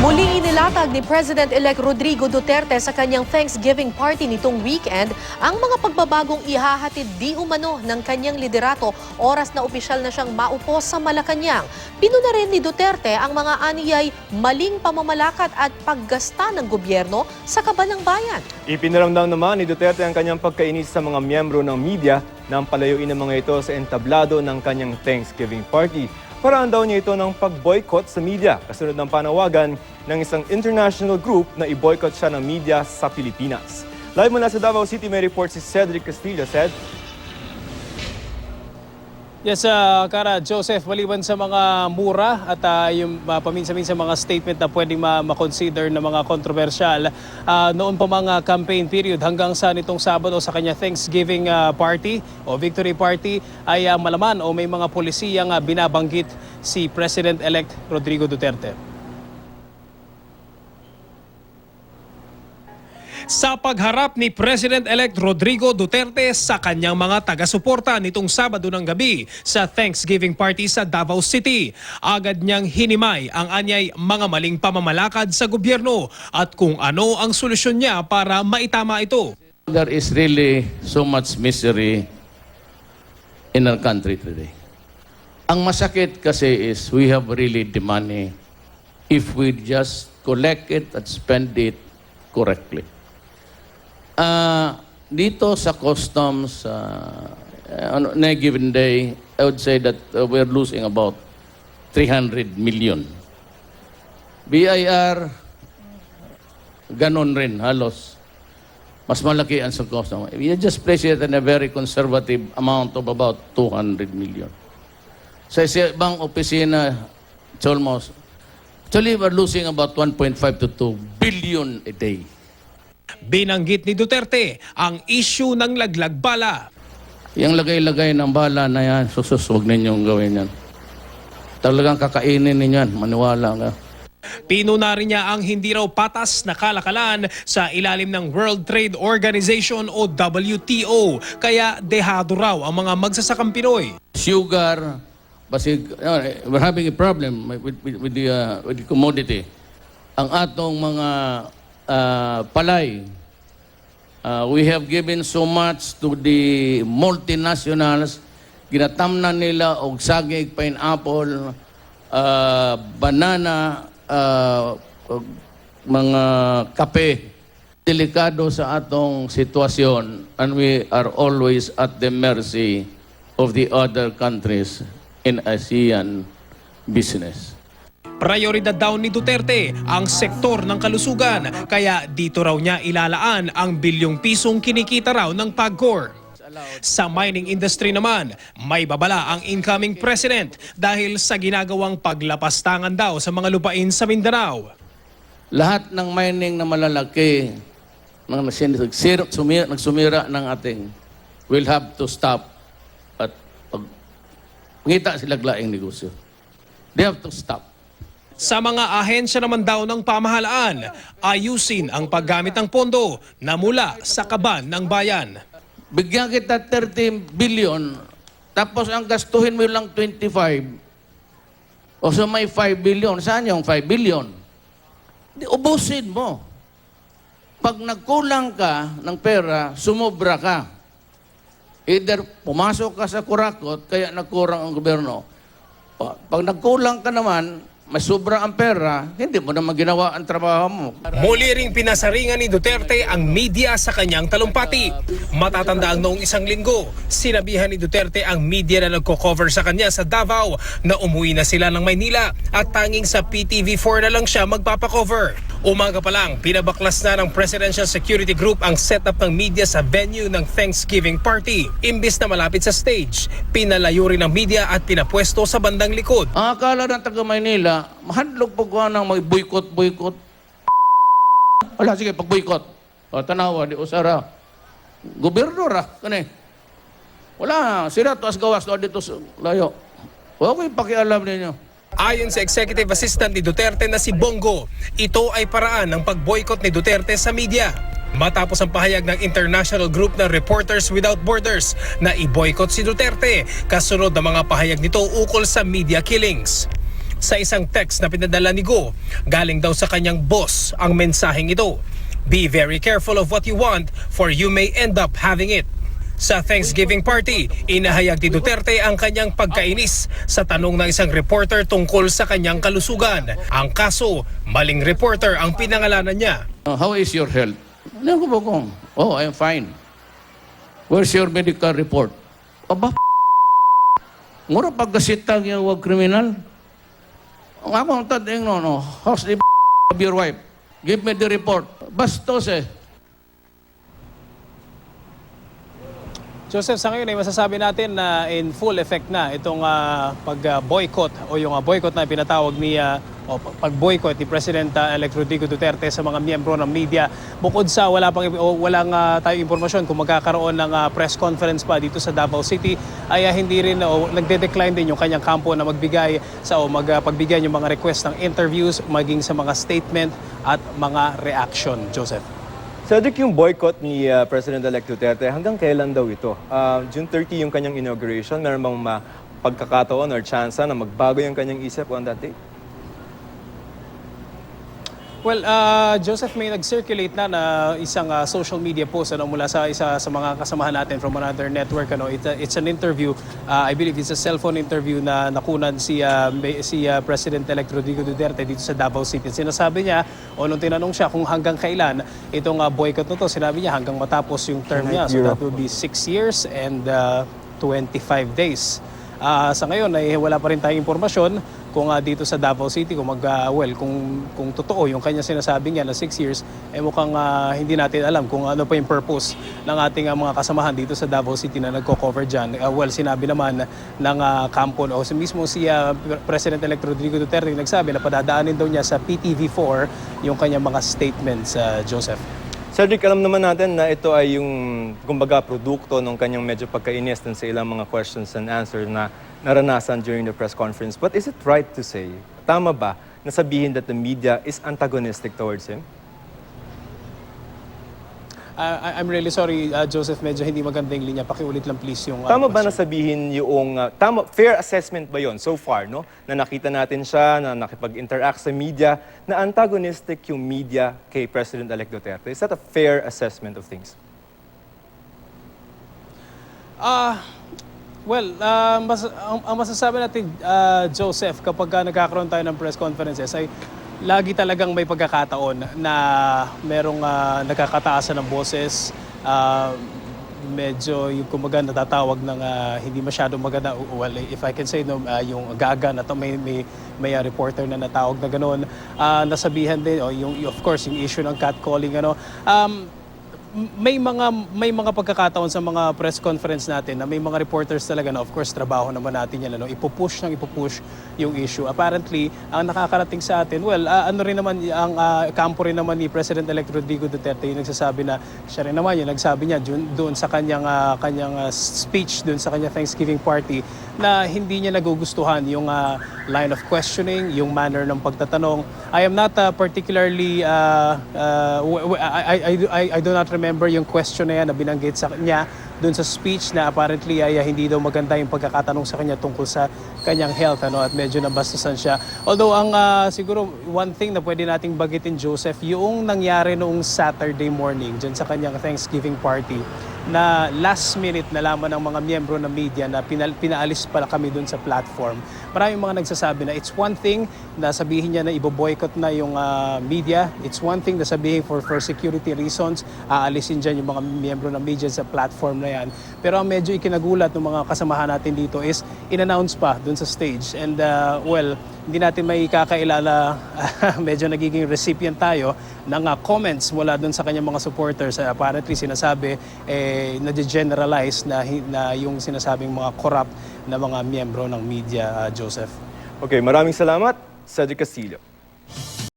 Muling inilatag ni President-elect Rodrigo Duterte sa kanyang Thanksgiving party nitong weekend ang mga pagbabagong ihahatid di umano ng kanyang liderato oras na opisyal na siyang maupo sa Malacanang. Pinuna rin ni Duterte ang mga aniyay maling pamamalakad at paggasta ng gobyerno sa kaban ng bayan. Ipinaramdam naman ni Duterte ang kanyang pagkainis sa mga miyembro ng media nang palayuin ng mga ito sa entablado ng kanyang Thanksgiving party. Paraan daw niya ito ng pag-boycott sa media, kasunod ng panawagan ng isang international group na i-boycott siya ng media sa Pilipinas. Live mula sa Davao City, may report si Cedric Castillo. Ced? Yes, Kara, Joseph, maliban sa mga mura at yung paminsan-minsan mga statement na pwedeng ma-consider na mga kontrobersyal, noon pa mga campaign period hanggang sa nitong Sabado sa kanya Thanksgiving party o victory party ay malaman o may mga polisiyang binabanggit si President-elect Rodrigo Duterte. Sa pagharap ni President-elect Rodrigo Duterte sa kanyang mga taga-suporta nitong Sabado ng gabi sa Thanksgiving party sa Davao City, agad niyang hinimay ang anyay mga maling pamamalakad sa gobyerno at kung ano ang solusyon niya para maitama ito. There is really so much misery in our country today. Ang masakit kasi is we have really the money if we just collect it and spend it correctly. Dito sa customs, on a given day, I would say that we're losing about 300 million. BIR, ganon rin, halos. Mas malaki ang sa customs. We just place it in a very conservative amount of about 200 million. Sa ibang opisina, it's almost, actually we're losing about 1.5 to 2 billion a day. Binanggit ni Duterte ang issue ng laglag bala. Yung lagay-lagay ng bala na yan, huwag ninyong gawin yan. Talagang kakainin ninyo yan, maniwala ka. Pinuna rin niya ang hindi raw patas na kalakalan sa ilalim ng World Trade Organization o WTO, kaya dehado raw ang mga magsasakang Pinoy. Sugar, basig, we're having a problem with the commodity. Ang atong mga palay. We have given so much to the multinationals. Ginatamnan nila og saging, pineapple, banana, mga kape. Delikado sa atong sitwasyon and we are always at the mercy of the other countries in ASEAN business. Prioridad daw ni Duterte ang sektor ng kalusugan, kaya dito raw niya ilalaan ang bilyong pisong kinikita raw ng PAGCOR. Sa mining industry naman, may babala ang incoming president dahil sa ginagawang paglapastangan daw sa mga lupain sa Mindanao. Lahat ng mining na malalaki, nagsumira ng ating, will have to stop at pangita sila glaing negosyo. They have to stop. Sa mga ahensya naman daw ng pamahalaan, ayusin ang paggamit ng pondo na mula sa kaban ng bayan. Bigyan kita 30 billion, tapos ang gastuhin mo lang 25. O so may 5 billion. Saan yung 5 billion? Di, ubusin mo. Pag nagkulang ka ng pera, sumobra ka. Either pumasok ka sa kurakot, kaya nagkurang ang gobyerno. Pag nagkulang ka naman, may sobra ang pera, hindi mo naman ginawa ang trabaho mo. Muli ring pinasaringan ni Duterte ang media sa kanyang talumpati. Matatanda ang noong isang linggo, sinabihan ni Duterte ang media na nagko-cover sa kanya sa Davao na umuwi na sila ng Maynila at tanging sa PTV4 na lang siya magpapakover. Umaga pa lang, pinabaklas na ng Presidential Security Group ang setup ng media sa venue ng Thanksgiving party. Imbis na malapit sa stage, pinalayo rin ng media at pinapwesto sa bandang likod. Ang akala ng taga Maynila, mahadlog po ko ng may boycott. Wala, sige, pag-boycott. O, tanawa, di usara. Gobyerno ra, kanay. Wala, sira to as gawas to dito layo. Huwag ko yung pakialam ninyo. Ayon sa Executive Assistant ni Duterte na si Bongo, ito ay paraan ng pag-boycott ni Duterte sa media. Matapos ang pahayag ng international group na Reporters Without Borders na i-boycott si Duterte, kasunod ng mga pahayag nito ukol sa media killings. Sa isang text na pinadala ni Go, galing daw sa kanyang boss ang mensaheng ito. Be very careful of what you want for you may end up having it. Sa Thanksgiving party, inahayag ni Duterte ang kanyang pagkainis sa tanong ng isang reporter tungkol sa kanyang kalusugan. Ang kaso, maling reporter ang pinangalanan niya. How is your health? Ano ko po kung, oh, I'm fine. Where's your medical report? Aba, mura pagkasitag yung wag kriminal. Ang akong tading no, how's the of your wife? Give me the report. Bastos eh. Joseph, sa ngayon ay masasabi natin na in full effect na itong pag-boycott o yung boycott na pinatawag ni pag-boycott ni President-elect Rodrigo Duterte sa mga miyembro ng media. Bukod sa walang tayo impormasyon kung magkakaroon ng press conference pa dito sa Davao City, ay hindi rin nagde-decline din yung kanyang kampo na magbigay pagbigyan yung mga request ng interviews, maging sa mga statement at mga reaction. Joseph. Cedric, yung boycott ni President-elect Duterte, hanggang kailan daw ito? June 30 yung kanyang inauguration. Meron bang pagkakataon or chance na magbago yung kanyang isip on that date? Well, Joseph, may nag-circulate na isang social media post mula sa isa sa mga kasamahan natin from another network. It's an interview. I believe it's a cellphone interview na nakunan si President-elect Rodrigo Duterte dito sa Davao City. Sinasabi niya, nung tinanong siya kung hanggang kailan itong boycott na to, sinabi niya hanggang matapos yung term niya. So that will be 6 years and 25 days. Sa ngayon ay wala pa rin tayong impormasyon kung dito sa Davao City kung totoo yung kanya sinasabi niya na 6 years, mukhang hindi natin alam kung ano pa yung purpose ng ating mga kasamahan dito sa Davao City na nagko-cover dyan. Sinabi naman ng kampo o mismo si President-elect Rodrigo Duterte nagsabi na padadaanin daw niya sa PTV4 yung kanyang mga statements, Joseph. Cedric, alam naman natin na ito ay yung, kumbaga, produkto ng kanyang medyo pagkainis dun sa ilang mga questions and answers na naranasan during the press conference. But is it right to say, tama ba, na sabihin that the media is antagonistic towards him? I'm really sorry, Joseph, medyo hindi maganda yung linya. Pakiulit lang please yung Tama ba question. na sabihin yung, fair assessment ba yon so far, no? Na nakita natin siya, na nakipag-interact sa media, na antagonistic yung media kay President-elect Duterte? Is that a fair assessment of things? Ang masasabi natin, Joseph, kapag nagkakaroon tayo ng press conferences ay lagi talagang may pagkakataon na merong nagkakataasan ng boses, medyo yung kumaga natatawag ng hindi masyadong maganda. Well, if I can say, yung gaga na to, may reporter na natawag na gano'n. Nasabihan din, of course, yung issue ng catcalling, may mga pagkakataon sa mga press conference natin na may mga reporters talaga na of course trabaho naman natin yan, ipupush yung issue. Apparently, ang nakakarating sa atin, rin naman ang kampo rin naman ni President-elect Rodrigo Duterte yung nagsasabi na siya rin naman yung nagsabi niya doon sa kanyang speech doon sa kanyang Thanksgiving party na hindi niya nagugustuhan yung line of questioning, yung manner ng pagtatanong. I am not particularly I do not remember yung question na yan na binanggit sa kanya doon sa speech na apparently ay hindi daw maganda yung pagkakatanong sa kanya tungkol sa kanyang health at medyo nabastusan siya. Although ang siguro one thing na pwede nating bagitin, Joseph, yung nangyari noong Saturday morning dyan sa kanyang Thanksgiving party na last minute nalaman ng mga miyembro ng media na pinaalis pala kami doon sa platform. Maraming mga nagsasabi na it's one thing na sabihin niya na ibo-boycott na yung media. It's one thing na sabihin for security reasons, aalisin dyan yung mga miyembro ng media sa platform na yan. Pero ang medyo ikinagulat ng mga kasamahan natin dito is in-announce pa doon sa stage. And hindi natin may kakailala, medyo nagiging recipient tayo ng comments mula doon sa kanyang mga supporters. Apparently sinasabi, na-generalize na yung sinasabing mga corrupt na mga miyembro ng media, Joseph. Okay, maraming salamat, Cedric Castillo.